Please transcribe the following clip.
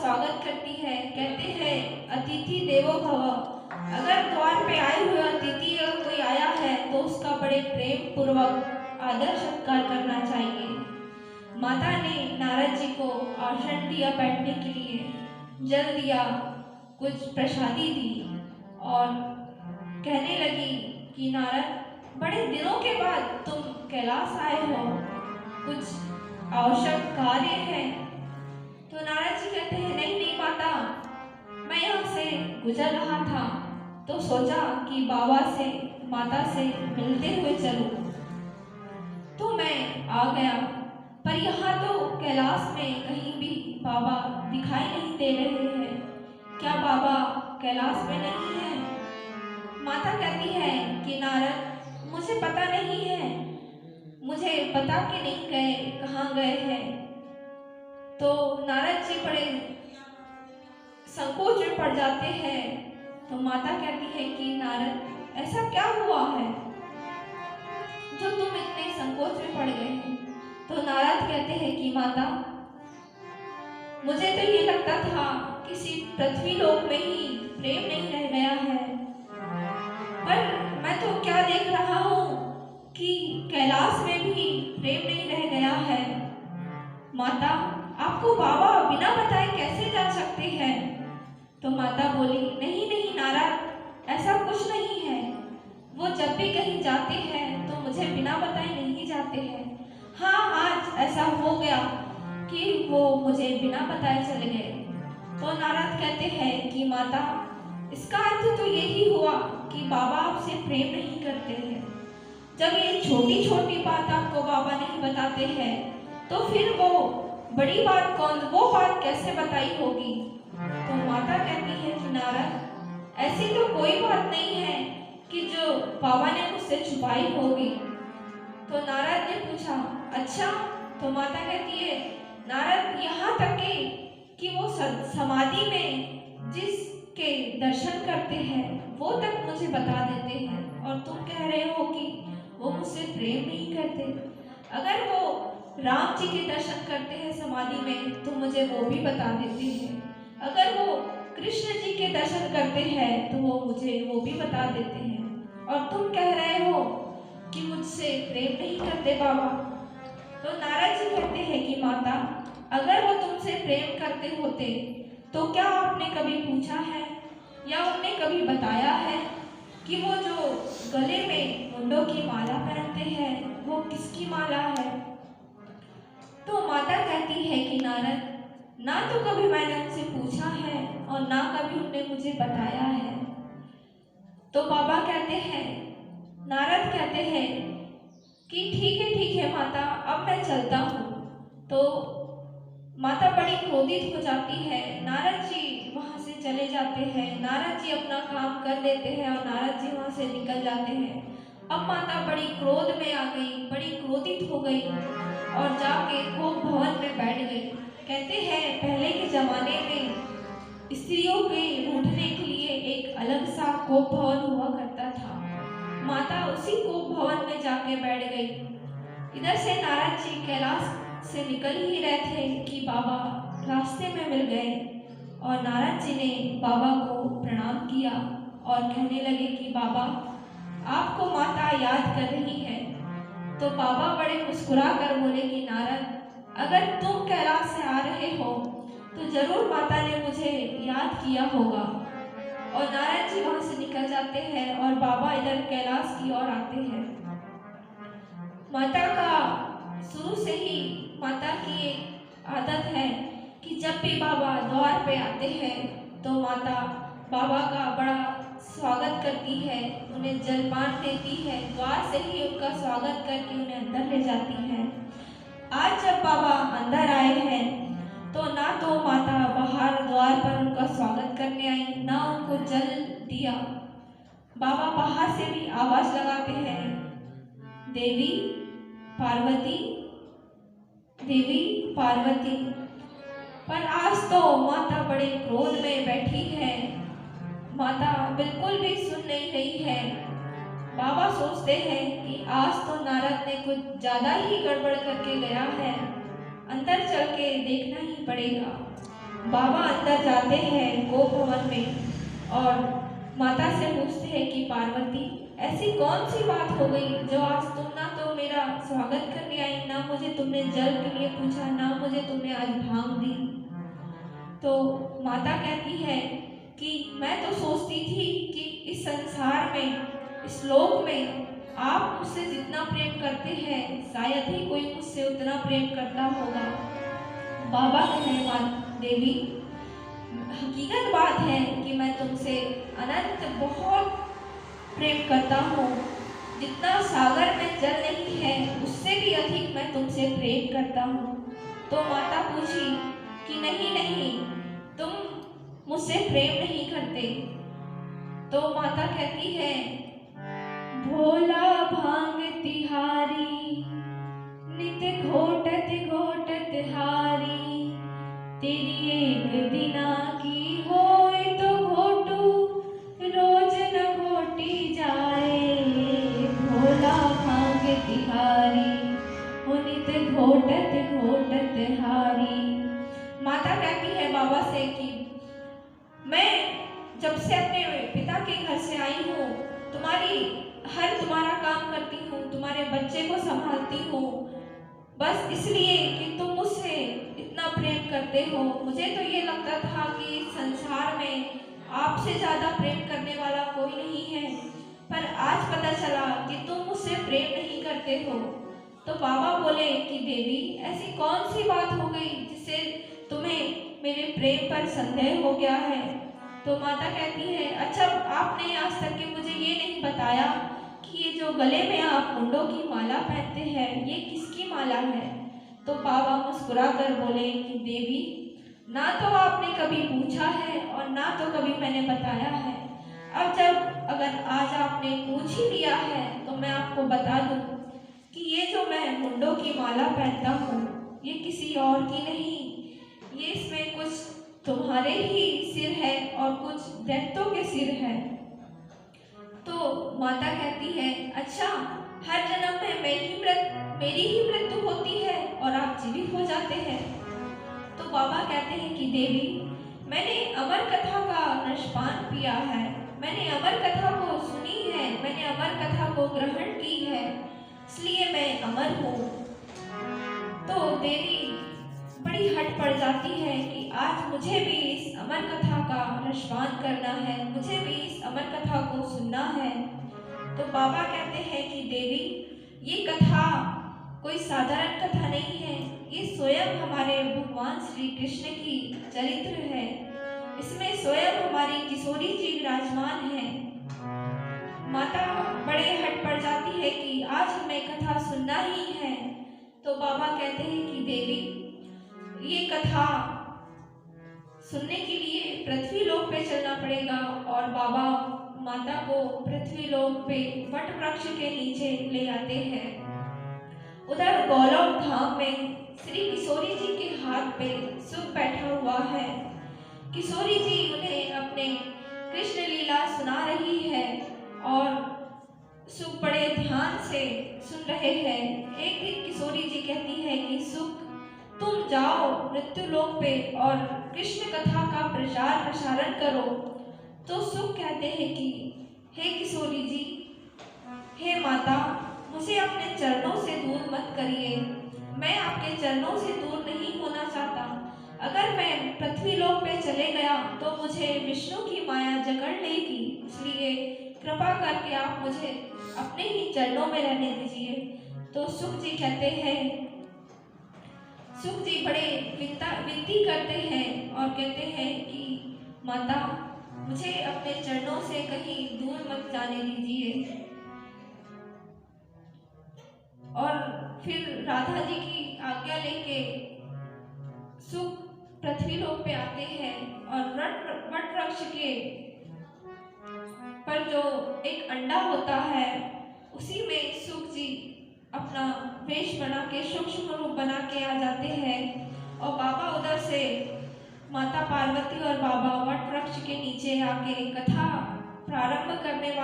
स्वागत करती है। कहते हैं अतिथि देवो भव। अगर द्वार पे आए हुए अतिथि अगर कोई आया है तो उसका बड़े प्रेम पूर्वक आदर सत्कार करना चाहिए। माता ने नारद जी को आसन दिया बैठने के लिए, जल दिया, कुछ प्रसादी दी और कहने लगी कि नारद, बड़े दिनों के बाद तुम कैलाश आए हो, कुछ आवश्यक कार्य है? तो नारद जी कहते हैं नहीं नहीं माता, मैं यहाँ से गुजर रहा था तो सोचा कि बाबा से माता से मिलते हुए चलूं, तो मैं आ गया। पर यहाँ तो कैलाश में कहीं भी बाबा दिखाई नहीं दे रहे हैं। क्या बाबा कैलाश में नहीं है? माता कहती है कि नारद, मुझे पता नहीं है, मुझे पता कि नहीं गए, कहाँ गए हैं। तो नारद जी बड़े संकोच में पड़ जाते हैं। तो माता कहती है कि नारद, ऐसा क्या हुआ है जो तुम इतने संकोच में पड़ गए हैं? तो नारद कहते हैं कि माता, मुझे तो ये लगता था किसी पृथ्वी लोक में ही प्रेम नहीं रह गया है, पर मैं तो क्या देख रहा हूँ कि कैलाश में भी प्रेम नहीं रह गया है। माता, आपको बाबा बिना बताए कैसे जा सकते हैं? तो माता बोली, नहीं नहीं नारद, ऐसा कुछ नहीं है। वो जब भी कहीं जाते हैं तो मुझे बिना बताए नहीं जाते हैं। हाँ, आज ऐसा हो गया कि वो मुझे बिना बताए चले गए। तो नारद कहते हैं कि माता, इसका अर्थ तो यही हुआ कि बाबा आपसे प्रेम नहीं करते हैं। जब ये छोटी छोटी बात आपको बाबा नहीं बताते हैं तो फिर वो बड़ी बात वो बात कैसे बताई होगी? तो माता कहती है कि नारद, ऐसी तो कोई बात नहीं है कि जो बाबा ने मुझसे छुपाई होगी। तो नारद ने पूछा, अच्छा? तो माता कहती है, नारद, यहाँ तक कि वो समाधि में जिसके दर्शन करते हैं वो तक मुझे बता देते हैं, और तुम कह रहे हो कि वो मुझसे प्रेम नहीं करते। अगर वो राम जी के दर्शन करते हैं समाधि में तो मुझे वो भी बता देते हैं। अगर वो कृष्ण जी के दर्शन करते हैं तो वो मुझे वो भी बता देते हैं, और तुम कह रहे हो कि मुझसे प्रेम नहीं करते बाबा। तो नारद जी कहते हैं कि माता, अगर वो तुमसे प्रेम करते होते तो क्या आपने कभी पूछा है या उन्हें कभी बताया है कि वो जो गले में मुंडों की माला पहनते हैं वो किसकी माला है? तो माता कहती है कि नारद, ना तो कभी मैंने उनसे पूछा है और ना कभी उन्होंने मुझे बताया है। तो बाबा कहते हैं, नारद कहते हैं कि ठीक है माता, अब मैं चलता हूँ। तो माता बड़ी क्रोधित हो जाती है। नारद जी वहाँ से चले जाते हैं। नारद जी अपना काम कर लेते हैं और नारद जी वहाँ से निकल जाते हैं। अब माता बड़ी क्रोध में आ गई, बड़ी क्रोधित हो गई और जाके कोप भवन में बैठ गई। कहते हैं पहले के जमाने में स्त्रियों के रूठने के लिए एक अलग सा कोप भवन हुआ करता था। माता उसी कोप भवन में जाके बैठ गई। इधर से नारद जी कैलाश से निकल ही रहे थे कि बाबा रास्ते में मिल गए, और नारद जी ने बाबा को प्रणाम किया और कहने लगे कि बाबा, आपको माता याद कर रही है। तो बाबा बड़े मुस्कुरा कर बोले कि नारद, अगर तुम कैलाश से आ रहे हो तो जरूर माता ने मुझे याद किया होगा। और नारद जी वहाँ से निकल जाते हैं और बाबा इधर कैलाश की ओर आते हैं। माता का शुरू से ही माता की एक आदत है कि जब भी बाबा द्वार पे आते हैं तो माता बाबा का बड़ा स्वागत करती है, उन्हें जलपान देती है, द्वार से ही उनका स्वागत करके उन्हें अंदर ले जाती है। आज जब बाबा अंदर आए हैं तो ना तो माता बाहर द्वार पर उनका स्वागत करने आई, ना उनको जल दिया। बाबा बाहर से भी आवाज लगाते हैं, देवी पार्वती, देवी पार्वती। पर आज तो माता बड़े क्रोध में बैठी है, माता बिल्कुल भी सुन नहीं रही है। बाबा सोचते हैं कि आज तो नारद ने कुछ ज्यादा ही गड़बड़ करके गया है, अंदर चल के देखना ही पड़ेगा। बाबा अंदर जाते हैं गोप भवन में और माता से पूछते हैं कि पार्वती, ऐसी कौन सी बात हो गई जो आज तुम ना तो मेरा स्वागत करने आई, ना मुझे तुमने जल के लिए पूछा, ना मुझे तुमने आज भांग दी। तो माता कहती है कि मैं तो सोचती थी कि इस संसार में, इस लोक में आप मुझसे जितना प्रेम करते हैं शायद ही कोई मुझसे उतना प्रेम करता होगा। बाबा कहे, देवी, हकीकत बात है कि मैं तुमसे अनंत बहुत प्रेम करता हूँ। जितना सागर में जल नहीं है उससे भी अधिक मैं तुमसे प्रेम करता हूँ। तो माता पूछी कि नहीं नहीं, तुम मुझसे प्रेम नहीं करते। तो माता कहती है, भोला भांग तिहारी, नित घोटत घोटत हारी, तेरी एक दिना की होए तो घोटू, रोज न घोटी जाए। भोला भांग तिहारी, नित घोटत घोटत हारी। माता कहती है बाबा से कि मैं जब से अपने पिता के घर से आई हूँ, तुम्हारा काम करती हूँ, तुम्हारे बच्चे को संभालती हूँ, बस इसलिए कि तुम मुझसे इतना प्रेम करते हो। मुझे तो ये लगता था कि संसार में आपसे ज़्यादा प्रेम करने वाला कोई नहीं है, पर आज पता चला कि तुम मुझसे प्रेम नहीं करते हो। तो बाबा बोले कि देवी, ऐसी कौन सी बात हो गई जिससे तुम्हें मेरे प्रेम पर संदेह हो गया है। तो माता कहती है, अच्छा आपने आज तक के मुझे ये नहीं बताया कि ये जो गले में आप मुंडों की माला पहनते हैं ये किसकी माला है। तो बाबा मुस्कुरा कर बोले कि देवी, ना तो आपने कभी पूछा है और ना तो कभी मैंने बताया है। अब जब अगर आज आपने पूछ ही लिया है तो मैं आपको बता दूं कि ये जो मैं मुंडों की माला पहनता हूँ ये किसी और की नहीं, ये इसमें कुछ तुम्हारे ही सिर है और कुछ दैत्यों के सिर है। तो माता कहती है, अच्छा, हर जन्म में मेरी ही मृत्यु होती है और आप जीवित हो जाते हैं। तो बाबा कहते हैं कि देवी, मैंने अमर कथा का रसपान पिया है, मैंने अमर कथा को सुनी है, मैंने अमर कथा को ग्रहण की है, इसलिए मैं अमर हूँ। तो देवी बड़ी हट पड़ जाती है कि आज मुझे भी इस अमर कथा का रसपान करना है, मुझे भी इस अमर कथा को सुनना है। तो बाबा कहते हैं कि देवी, ये कथा कोई साधारण कथा नहीं है, ये स्वयं हमारे भगवान श्री कृष्ण की चरित्र है। इसमें स्वयं हमारी किशोरी जी विराजमान है। माता बड़े हट पड़ जाती है कि आज हमें कथा सुनना ही है। तो बाबा कहते हैं कि देवी, ये कथा सुनने के लिए पृथ्वी लोक पे चलना पड़ेगा। और बाबा माता को पृथ्वी लोक पे वट वृक्ष के नीचे ले आते हैं। उधर गौरव धाम में श्री किशोरी जी के हाथ पे सुख बैठा हुआ है। किशोरी जी उन्हें अपने कृष्ण लीला सुना रही है और सुख बड़े ध्यान से सुन रहे हैं। एक दिन किशोरी जी कहती है कि सुख, तुम जाओ मृत्यु लोक पे और कृष्ण कथा का प्रचार प्रसारण करो। तो सुख कहते हैं कि हे किशोरी जी, हे माता, मुझे अपने चरणों से दूर मत करिए, मैं आपके चरणों से दूर नहीं होना चाहता। अगर मैं पृथ्वी लोक पे चले गया तो मुझे विष्णु की माया जकड़ लेगी, इसलिए कृपा करके आप मुझे अपने ही चरणों में रहने दीजिए। तो सुख जी कहते हैं, सुख जी बड़े विनती करते हैं और कहते हैं कि माता, मुझे अपने चरणों से कहीं दूर मत जाने दीजिए। और फिर राधा जी की आज्ञा लेके सुख पृथ्वी लोक पे आते हैं और वट वृक्ष के पर जो एक अंडा होता है उसी में सुख जी अपना वेश बना के सूक्ष्म रूप बना के आ जाते हैं। और बाबा उधर से माता पार्वती और बाबा वट वृक्ष के नीचे आके कथा प्रारंभ करने वाले